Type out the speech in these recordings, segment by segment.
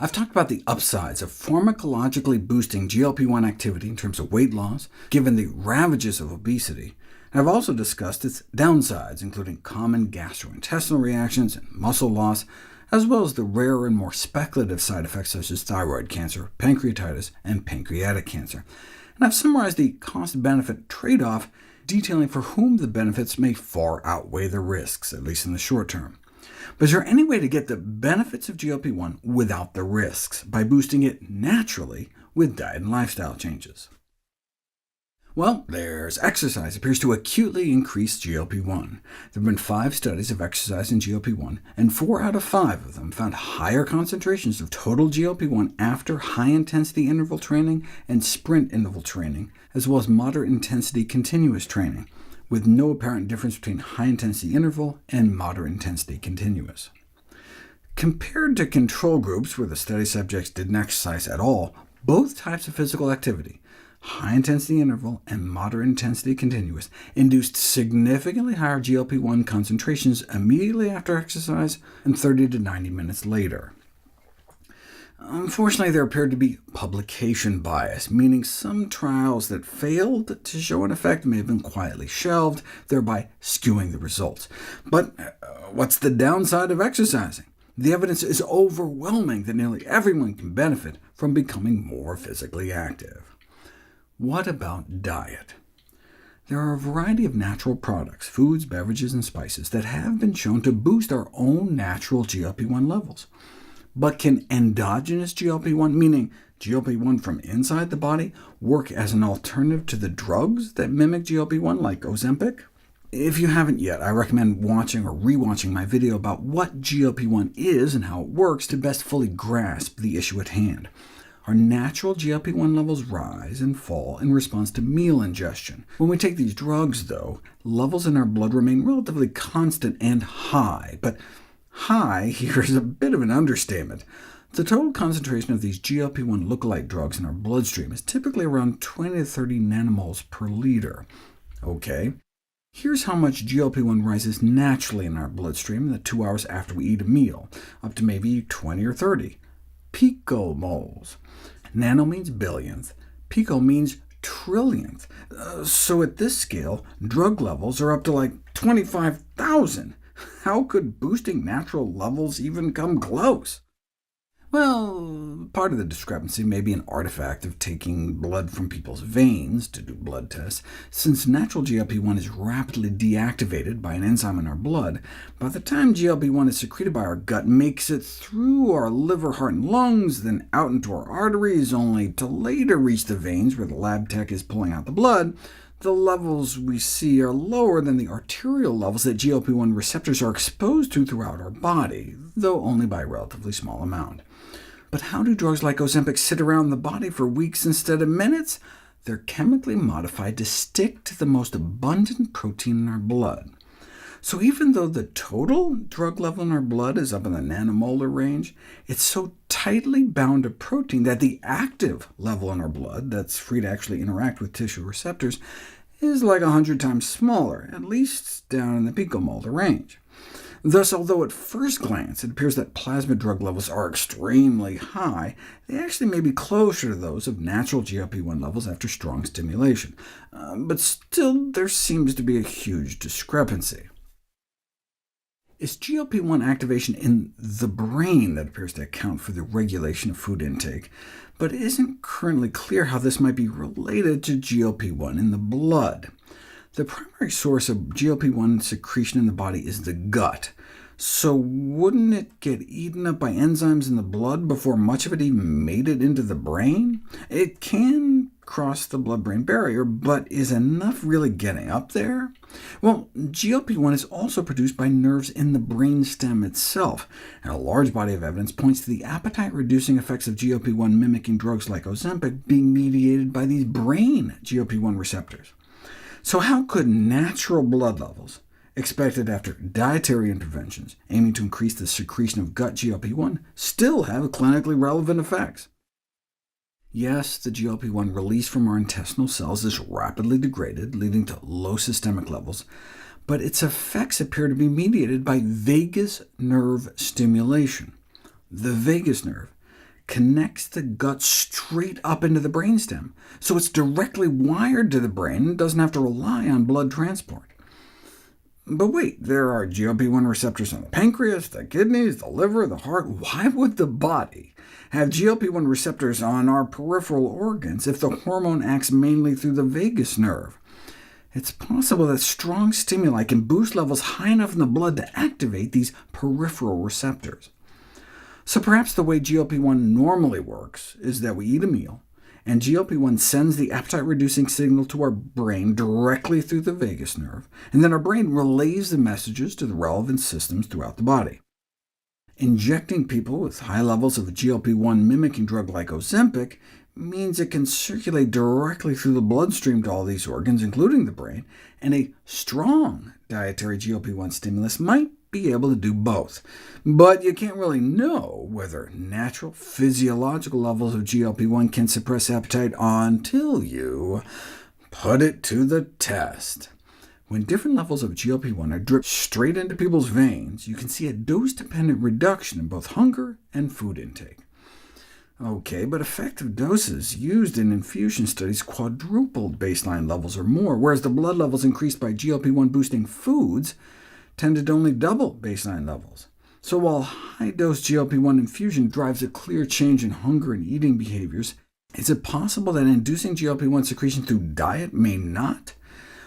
I've talked about the upsides of pharmacologically boosting GLP-1 activity in terms of weight loss, given the ravages of obesity, and I've also discussed its downsides, including common gastrointestinal reactions and muscle loss, as well as the rarer and more speculative side effects such as thyroid cancer, pancreatitis, and pancreatic cancer. And I've summarized the cost-benefit trade-off, detailing for whom the benefits may far outweigh the risks, at least in the short term. But is there any way to get the benefits of GLP-1 without the risks, by boosting it naturally with diet and lifestyle changes? Well, there's exercise appears to acutely increase GLP-1. There have been 5 studies of exercise in GLP-1, and 4 out of 5 of them found higher concentrations of total GLP-1 after high-intensity interval training and sprint interval training, as well as moderate-intensity continuous training, with no apparent difference between high-intensity interval and moderate-intensity continuous. Compared to control groups where the study subjects didn't exercise at all, both types of physical activity, high-intensity interval and moderate-intensity continuous, induced significantly higher GLP-1 concentrations immediately after exercise and 30 to 90 minutes later. Unfortunately, there appeared to be publication bias, meaning some trials that failed to show an effect may have been quietly shelved, thereby skewing the results. But what's the downside of exercising? The evidence is overwhelming that nearly everyone can benefit from becoming more physically active. What about diet? There are a variety of natural products, foods, beverages, and spices that have been shown to boost our own natural GLP-1 levels. But can endogenous GLP-1, meaning GLP-1 from inside the body, work as an alternative to the drugs that mimic GLP-1, like Ozempic? If you haven't yet, I recommend watching or rewatching my video about what GLP-1 is and how it works to best fully grasp the issue at hand. Our natural GLP-1 levels rise and fall in response to meal ingestion. When we take these drugs, though, levels in our blood remain relatively constant and high. But high here is a bit of an understatement. The total concentration of these GLP-1 lookalike drugs in our bloodstream is typically around 20 to 30 nanomoles per liter. OK, here's how much GLP-1 rises naturally in our bloodstream in the 2 hours after we eat a meal, up to maybe 20 or 30. Picomoles. Nano means billionth, pico means trillionth. So at this scale, drug levels are up to like 25,000. How could boosting natural levels even come close? Well, part of the discrepancy may be an artifact of taking blood from people's veins to do blood tests. Since natural GLP-1 is rapidly deactivated by an enzyme in our blood, by the time GLP-1 is secreted by our gut, makes it through our liver, heart, and lungs, then out into our arteries, only to later reach the veins where the lab tech is pulling out the blood, the levels we see are lower than the arterial levels that GLP-1 receptors are exposed to throughout our body, though only by a relatively small amount. But how do drugs like Ozempic sit around the body for weeks instead of minutes? They're chemically modified to stick to the most abundant protein in our blood. So even though the total drug level in our blood is up in the nanomolar range, it's so tightly bound to protein that the active level in our blood, that's free to actually interact with tissue receptors, is like 100 times smaller, at least down in the picomolar range. Thus, although at first glance it appears that plasma drug levels are extremely high, they actually may be closer to those of natural GLP-1 levels after strong stimulation. But still, there seems to be a huge discrepancy. It's GLP-1 activation in the brain that appears to account for the regulation of food intake, but it isn't currently clear how this might be related to GLP-1 in the blood. The primary source of GLP-1 secretion in the body is the gut, so wouldn't it get eaten up by enzymes in the blood before much of it even made it into the brain? It can cross the blood-brain barrier, but is enough really getting up there? Well, GLP-1 is also produced by nerves in the brainstem itself, and a large body of evidence points to the appetite-reducing effects of GLP-1 mimicking drugs like Ozempic being mediated by these brain GLP-1 receptors. So how could natural blood levels, expected after dietary interventions aiming to increase the secretion of gut GLP-1, still have clinically relevant effects? Yes, the GLP-1 released from our intestinal cells is rapidly degraded, leading to low systemic levels, but its effects appear to be mediated by vagus nerve stimulation. The vagus nerve connects the gut straight up into the brainstem, so it's directly wired to the brain and doesn't have to rely on blood transport. But wait, there are GLP-1 receptors on the pancreas, the kidneys, the liver, the heart. Why would the body have GLP-1 receptors on our peripheral organs if the hormone acts mainly through the vagus nerve? It's possible that strong stimuli can boost levels high enough in the blood to activate these peripheral receptors. So perhaps the way GLP-1 normally works is that we eat a meal, and GLP-1 sends the appetite-reducing signal to our brain directly through the vagus nerve, and then our brain relays the messages to the relevant systems throughout the body. Injecting people with high levels of a GLP-1 mimicking drug like Ozempic means it can circulate directly through the bloodstream to all these organs, including the brain, and a strong dietary GLP-1 stimulus might be able to do both. But you can't really know whether natural physiological levels of GLP-1 can suppress appetite until you put it to the test. When different levels of GLP-1 are dripped straight into people's veins, you can see a dose-dependent reduction in both hunger and food intake. OK, but effective doses used in infusion studies quadrupled baseline levels or more, whereas the blood levels increased by GLP-1 boosting foods tended to only double baseline levels. So while high-dose GLP-1 infusion drives a clear change in hunger and eating behaviors, is it possible that inducing GLP-1 secretion through diet may not?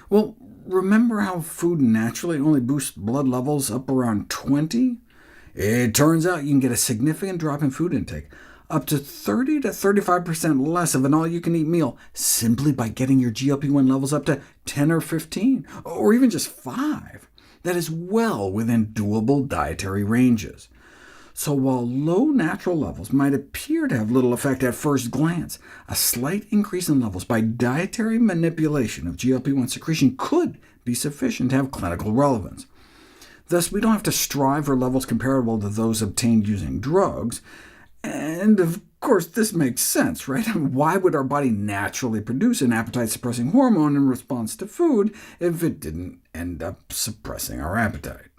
Well, remember how food naturally only boosts blood levels up around 20? It turns out you can get a significant drop in food intake, up to 30 to 35% less of an all-you-can-eat meal, simply by getting your GLP-1 levels up to 10 or 15, or even just 5. That is well within doable dietary ranges. So while low natural levels might appear to have little effect at first glance, a slight increase in levels by dietary manipulation of GLP-1 secretion could be sufficient to have clinical relevance. Thus, we don't have to strive for levels comparable to those obtained using drugs. And of course, this makes sense, right? Why would our body naturally produce an appetite-suppressing hormone in response to food if it didn't end up suppressing our appetite?